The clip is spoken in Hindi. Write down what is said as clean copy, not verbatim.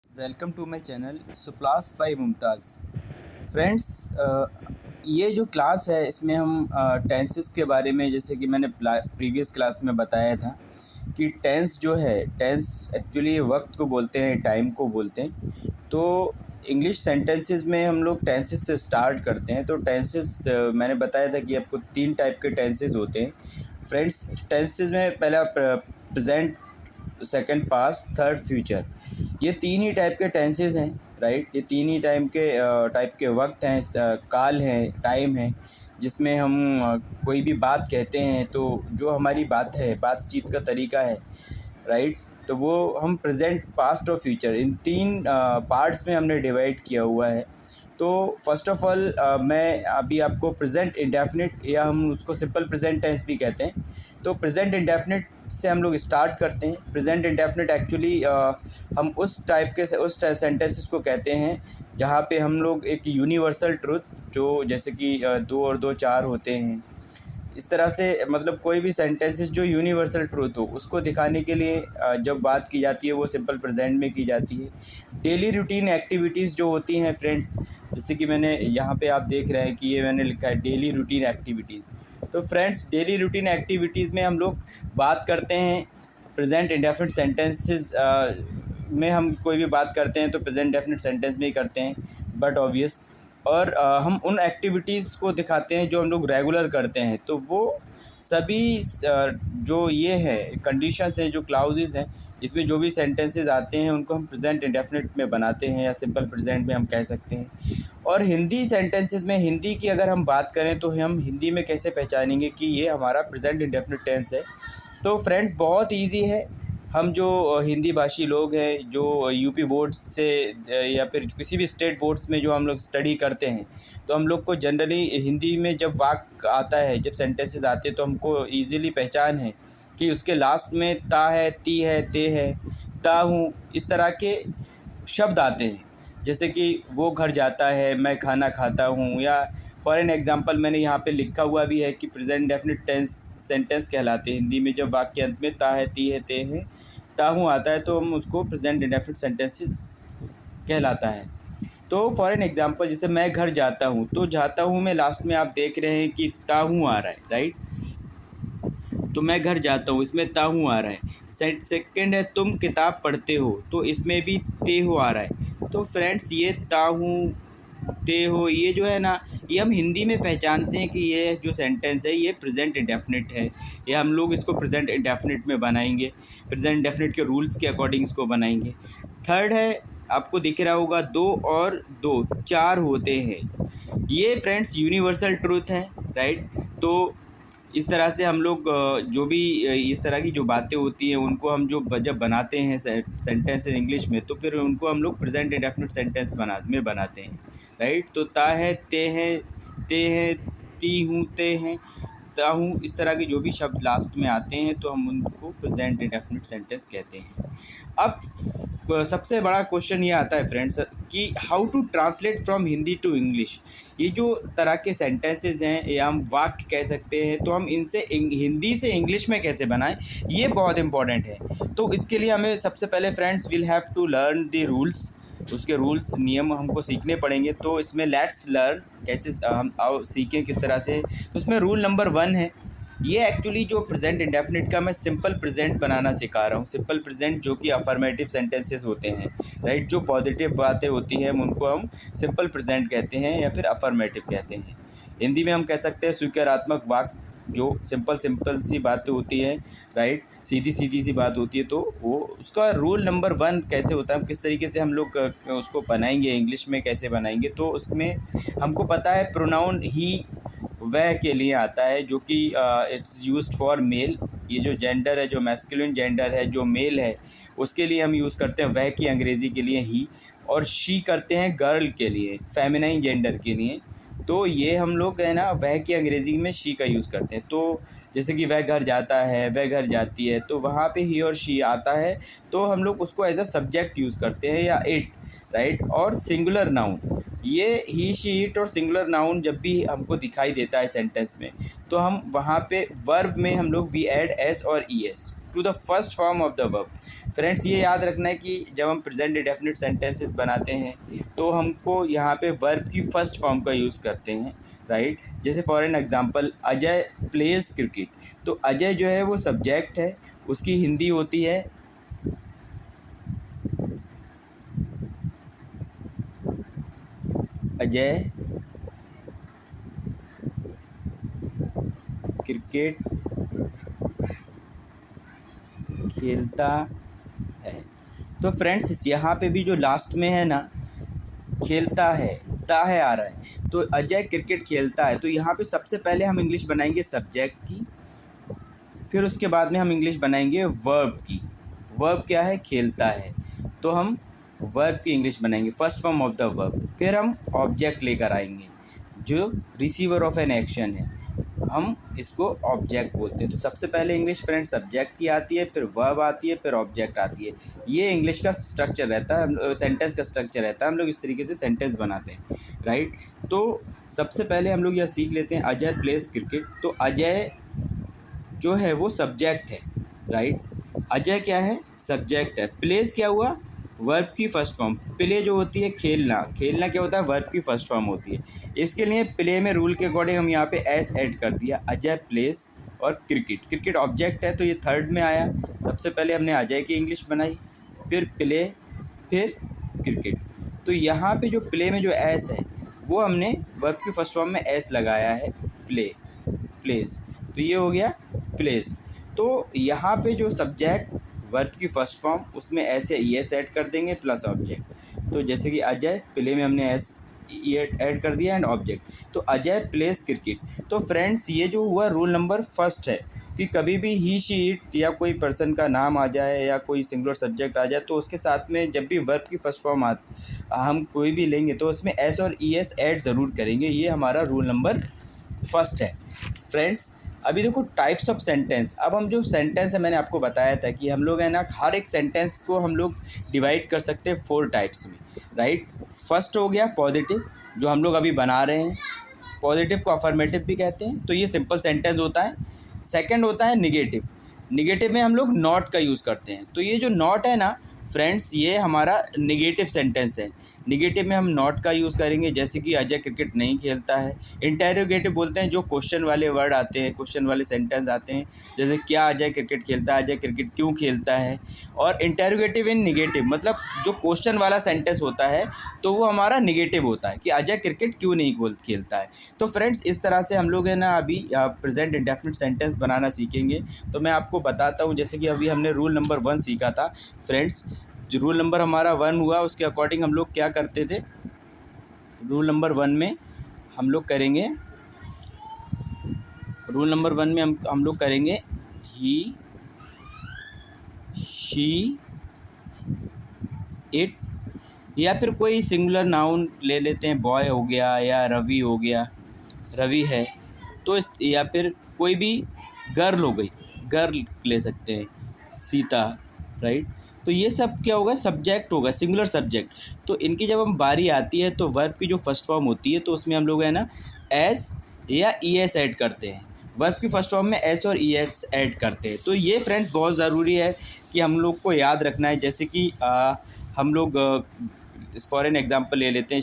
वेलकम टू माय चैनल सुप्लास बाय मुमताज़। फ्रेंड्स, ये जो क्लास है इसमें हम टेंसेस के बारे में, जैसे कि मैंने प्रीवियस क्लास में बताया था कि टेंस जो है, टेंस एक्चुअली वक्त को बोलते हैं, टाइम को बोलते हैं। तो इंग्लिश सेंटेंसेस में हम लोग टेंसेस से स्टार्ट करते हैं। तो टेंसेस मैंने बताया था कि आपको 3 टाइप के टेंसेस होते हैं। फ्रेंड्स, टेंसेस में पहला present, second past, third future. ये 3 ही टाइप के टेंसेस हैं, राइट। ये 3 ही टाइप के वक्त हैं, काल हैं, टाइम है, जिसमें हम कोई भी बात कहते हैं तो जो हमारी बात है, बातचीत का तरीका है, राइट। तो वो हम प्रेजेंट, पास्ट और फ्यूचर, इन 3 पार्ट्स में हमने डिवाइड किया हुआ है। तो फर्स्ट ऑफ ऑल मैं अभी आपको प्रेजेंट इंडेफिनिट, या हम उसको सिंपल प्रेजेंट टेंस भी कहते हैं, तो प्रेजेंट इंडेफिनिट से हम लोग स्टार्ट करते हैं। प्रेजेंट इंडेफिनिट एक्चुअली हम उस सेंटेंसेस को कहते हैं जहाँ पे हम लोग एक यूनिवर्सल ट्रुथ, जो जैसे कि 2 और 2 4 होते हैं, इस तरह से, मतलब कोई भी सेंटेंसेस जो यूनिवर्सल ट्रूथ हो उसको दिखाने के लिए जब बात की जाती है वो सिंपल प्रेजेंट में की जाती है। डेली रूटीन एक्टिविटीज़ जो होती हैं फ्रेंड्स, जैसे कि मैंने यहाँ पे आप देख रहे हैं कि ये मैंने लिखा है डेली रूटीन एक्टिविटीज़। तो फ्रेंड्स, डेली रूटीन एक्टिविटीज़ में हम लोग बात करते हैं प्रेजेंट इंडेफिनिट सेंटेंसेस में। हम कोई भी बात करते हैं तो प्रेजेंट इंडेफिनिट सेंटेंस में ही करते हैं, बट ऑब्वियस। और हम उन एक्टिविटीज़ को दिखाते हैं जो हम लोग रेगुलर करते हैं। तो वो सभी जो ये है कंडीशंस हैं, जो क्लाउजेज़ हैं, इसमें जो भी सेंटेंसेस आते हैं उनको हम प्रेजेंट इंडेफिनिट में बनाते हैं, या सिंपल प्रेजेंट में हम कह सकते हैं। और हिंदी सेंटेंसेस में, हिंदी की अगर हम बात करें तो हम हिंदी में कैसे पहचानेंगे कि ये हमारा प्रेजेंट इंडेफिनिट टेंस है। तो फ्रेंड्स, बहुत ईजी है। हम जो हिंदी भाषी लोग हैं, जो यूपी बोर्ड से या फिर किसी भी स्टेट बोर्ड्स में जो हम लोग स्टडी करते हैं, तो हम लोग को जनरली हिंदी में जब वाक्य आता है, जब सेंटेंसेस आते हैं, तो हमको इजीली पहचान है कि उसके लास्ट में ता है, ती है, ते है, ता हूँ, इस तरह के शब्द आते हैं। जैसे कि वो घर जाता है, मैं खाना खाता हूँ, या फॉर एन एग्ज़ाम्पल मैंने यहाँ पे लिखा हुआ भी है कि प्रेजेंट इंडेफिनिट टेंस सेंटेंस कहलाते हैं हिंदी में, जब वाक्य अंत में ता है, ती है, ते है, ता हूँ आता है, तो हम उसको प्रेजेंट इंडेफिनिट सेंटेंसेस कहलाता है। तो फॉर एन एग्ज़ाम्पल, जैसे मैं घर जाता हूँ, तो जाता हूँ में लास्ट में आप देख रहे हैं कि ता हूँ आ रहा है, राइट। तो मैं घर जाता हूँ, इसमें ता हूँ आ रहा है। सेकंड है तुम किताब पढ़ते हो, तो इसमें भी ते हो आ रहा है। तो फ्रेंड्स, ये ता हूँ, ते हो, ये जो है ना, ये हम हिंदी में पहचानते हैं कि ये जो सेंटेंस है ये प्रेजेंट इंडेफिनिट है, या हम लोग इसको प्रेजेंट इंडेफिनिट में बनाएंगे, प्रेजेंट इंडेफिनिट के रूल्स के अकॉर्डिंग इसको बनाएंगे। थर्ड है, आपको दिख रहा होगा 2 और 2 4 होते हैं। ये फ्रेंड्स यूनिवर्सल ट्रूथ है, राइट। तो इस तरह से हम लोग जो भी इस तरह की जो बातें होती हैं उनको हम जब बनाते हैं सेंटेंस इंग्लिश में, तो फिर उनको हम लोग प्रेजेंट इंडेफिनिट सेंटेंस बनाते हैं, राइट। तो ता है, ते हैं, ती हूँ, ते हैं, ता हूँ, इस तरह के जो भी शब्द लास्ट में आते हैं तो हम उनको प्रेजेंट इंडेफिनिट सेंटेंस कहते हैं। अब सबसे बड़ा क्वेश्चन ये आता है फ्रेंड्स कि how to translate from Hindi to English. ये जो तरह के सेंटेंसेस हैं, या हम वाक्य कह सकते हैं, तो हम इनसे हिंदी से इंग्लिश में कैसे बनाएं, ये बहुत इंपॉर्टेंट है। तो इसके लिए हमें सबसे पहले friends will have to learn the rules, उसके रूल्स, नियम हमको सीखने पड़ेंगे। तो इसमें लेट्स लर्न, कैसे हम आओ सीखें किस तरह से। तो उसमें रूल नंबर 1 है, ये एक्चुअली जो प्रेजेंट इंडेफिनिट का मैं सिंपल प्रेजेंट बनाना सिखा रहा हूँ। सिंपल प्रेजेंट जो कि अफर्मेटिव सेंटेंसेस होते हैं, राइट, जो पॉजिटिव बातें होती हैं उनको हम सिंपल प्रेजेंट कहते हैं, या फिर अफर्मेटिव कहते हैं। हिंदी में हम कह सकते हैं स्वीकारात्मक वाक्य, जो सिंपल सी बातें होती है, राइट, सीधी सी बात होती है। तो वो उसका रूल नंबर 1 कैसे होता है, किस तरीके से हम लोग उसको बनाएंगे, इंग्लिश में कैसे बनाएंगे। तो उसमें हमको पता है प्रोनाउन ही, वह के लिए आता है, जो कि इट्स यूज्ड फॉर मेल। ये जो जेंडर है, जो मैस्कुलिन जेंडर है, जो मेल है, उसके लिए हम यूज़ करते हैं वह की अंग्रेज़ी के लिए ही, और शी करते हैं गर्ल के लिए, फेमिनाइन जेंडर के लिए। तो ये हम लोग है ना, वह की अंग्रेज़ी में शी का यूज़ करते हैं। तो जैसे कि वह घर जाता है, वह घर जाती है, तो वहाँ पे ही और शी आता है, तो हम लोग उसको एज अ सब्जेक्ट यूज़ करते हैं, या इट, राइट। और सिंगुलर नाउन, ये ही, शी, इट और सिंगुलर नाउन जब भी हमको दिखाई देता है सेंटेंस में, तो हम वहाँ पे वर्ब में हम लोग वी ऐड एस और E S, to the first form of the verb. Friends ये याद रखना है कि जब हम प्रेजेंट इंडेफिनिट सेंटेंसेस बनाते हैं तो हमको यहाँ पे वर्ब की फर्स्ट फॉर्म का यूज़ करते हैं, राइट। जैसे for an example Ajay pledge cricket, तो अजय जो है वो सब्जेक्ट है, उसकी हिंदी होती है अजय क्रिकेट खेलता है। तो फ्रेंड्स यहाँ पे भी जो लास्ट में है ना खेलता है, ता है आ रहा है, तो अजय क्रिकेट खेलता है, तो यहाँ पे सबसे पहले हम इंग्लिश बनाएंगे सब्जेक्ट की, फिर उसके बाद में हम इंग्लिश बनाएंगे वर्ब की। वर्ब क्या है? खेलता है, तो हम वर्ब की इंग्लिश बनाएंगे first form of the verb. फिर हम ऑब्जेक्ट लेकर आएंगे जो रिसीवर ऑफ एन एक्शन है, हम इसको ऑब्जेक्ट बोलते हैं। तो सबसे पहले इंग्लिश फ्रेंड सब्जेक्ट की आती है, फिर वर्ब आती है, फिर ऑब्जेक्ट आती है। ये इंग्लिश का स्ट्रक्चर रहता है, सेंटेंस का स्ट्रक्चर रहता है। हम लोग इस तरीके से सेंटेंस बनाते हैं, राइट। तो सबसे पहले हम लोग यह सीख लेते हैं अजय प्लेस क्रिकेट। तो अजय जो है वो सब्जेक्ट है, राइट। अजय क्या है? सब्जेक्ट है। प्लेस क्या हुआ? वर्ब की फर्स्ट फॉर्म। प्ले जो होती है खेलना, खेलना क्या होता है? वर्ब की फर्स्ट फॉर्म होती है। इसके लिए प्ले में रूल के अकॉर्डिंग हम यहाँ पे एस ऐड कर दिया, अजय प्लेस और क्रिकेट। क्रिकेट ऑब्जेक्ट है तो ये थर्ड में आया। सबसे पहले हमने अजय की इंग्लिश बनाई, फिर प्ले, फिर क्रिकेट। तो यहाँ पे जो प्ले में जो एस है वो हमने वर्ब की फर्स्ट फॉर्म में एस लगाया है, प्ले, प्लेस। तो ये हो गया प्लेस। तो यहाँ पे जो सब्जेक्ट वर्ब की फर्स्ट फॉर्म, उसमें ऐसे ई एस ऐड कर देंगे प्लस ऑब्जेक्ट। तो जैसे कि अजय प्ले में हमने एस ऐड कर दिया एंड ऑब्जेक्ट, तो अजय प्लेस क्रिकेट। तो फ्रेंड्स ये जो हुआ रूल नंबर फर्स्ट है कि कभी भी ही शी इट या कोई पर्सन का नाम आ जाए या कोई सिंगुलर सब्जेक्ट आ जाए तो उसके साथ में जब भी वर्ब की फर्स्ट फॉर्म हम कोई भी लेंगे तो उसमें एस और ई एस ऐड ज़रूर करेंगे। ये हमारा रूल नंबर फर्स्ट है। फ्रेंड्स अभी देखो टाइप्स ऑफ सेंटेंस। अब हम जो सेंटेंस है मैंने आपको बताया था कि हम लोग है ना हर एक सेंटेंस को हम लोग डिवाइड कर सकते हैं 4 टाइप्स में, राइट। फर्स्ट हो गया पॉजिटिव, जो हम लोग अभी बना रहे हैं। पॉजिटिव को अफर्मेटिव भी कहते हैं, तो ये सिंपल सेंटेंस होता है। सेकंड होता है निगेटिव। निगेटिव में हम लोग नॉट का यूज़ करते हैं। तो ये जो नॉट है ना फ्रेंड्स, ये हमारा निगेटिव सेंटेंस है। निगेटिव में हम नॉट का यूज़ करेंगे, जैसे कि अजय क्रिकेट नहीं खेलता है। इंटेरोगेटिव बोलते हैं जो क्वेश्चन वाले वर्ड आते हैं, क्वेश्चन वाले सेंटेंस आते हैं, जैसे क्या अजय क्रिकेट खेलता है, अजय क्रिकेट क्यों खेलता है। और इंटेरोगेटिव इन निगेटिव मतलब जो क्वेश्चन वाला सेंटेंस होता है तो वो हमारा निगेटिव होता है कि अजय क्रिकेट क्यों नहीं खेलता है। तो फ्रेंड्स इस तरह से हम लोग है ना अभी प्रेजेंट इंडेफिनिट सेंटेंस बनाना सीखेंगे। तो मैं आपको बताता हूँ, जैसे कि अभी हमने रूल नंबर 1 सीखा था फ्रेंड्स। जो रूल नंबर हमारा 1 हुआ उसके अकॉर्डिंग हम लोग क्या करते थे। रूल नंबर 1 में हम लोग करेंगे, रूल नंबर 1 में हम लोग करेंगे ही, शी, इट, या फिर कोई सिंगुलर नाउन ले लेते हैं, बॉय हो गया या रवि हो गया, रवि है तो या फिर कोई भी गर्ल हो गई, गर्ल ले सकते हैं, सीता, राइट। तो ये सब क्या होगा? सब्जेक्ट होगा, सिंगुलर सब्जेक्ट। तो इनकी जब हम बारी आती है तो वर्ब की जो फर्स्ट फॉर्म होती है तो उसमें हम लोग है ना एस या ई एस ऐड करते हैं। वर्ब की फर्स्ट फॉर्म में एस और ई एस ऐड करते हैं। तो ये फ्रेंड्स बहुत ज़रूरी है कि हम लोग को याद रखना है। जैसे कि हम लोग फॉर एन एग्जांपल ले लेते हैं,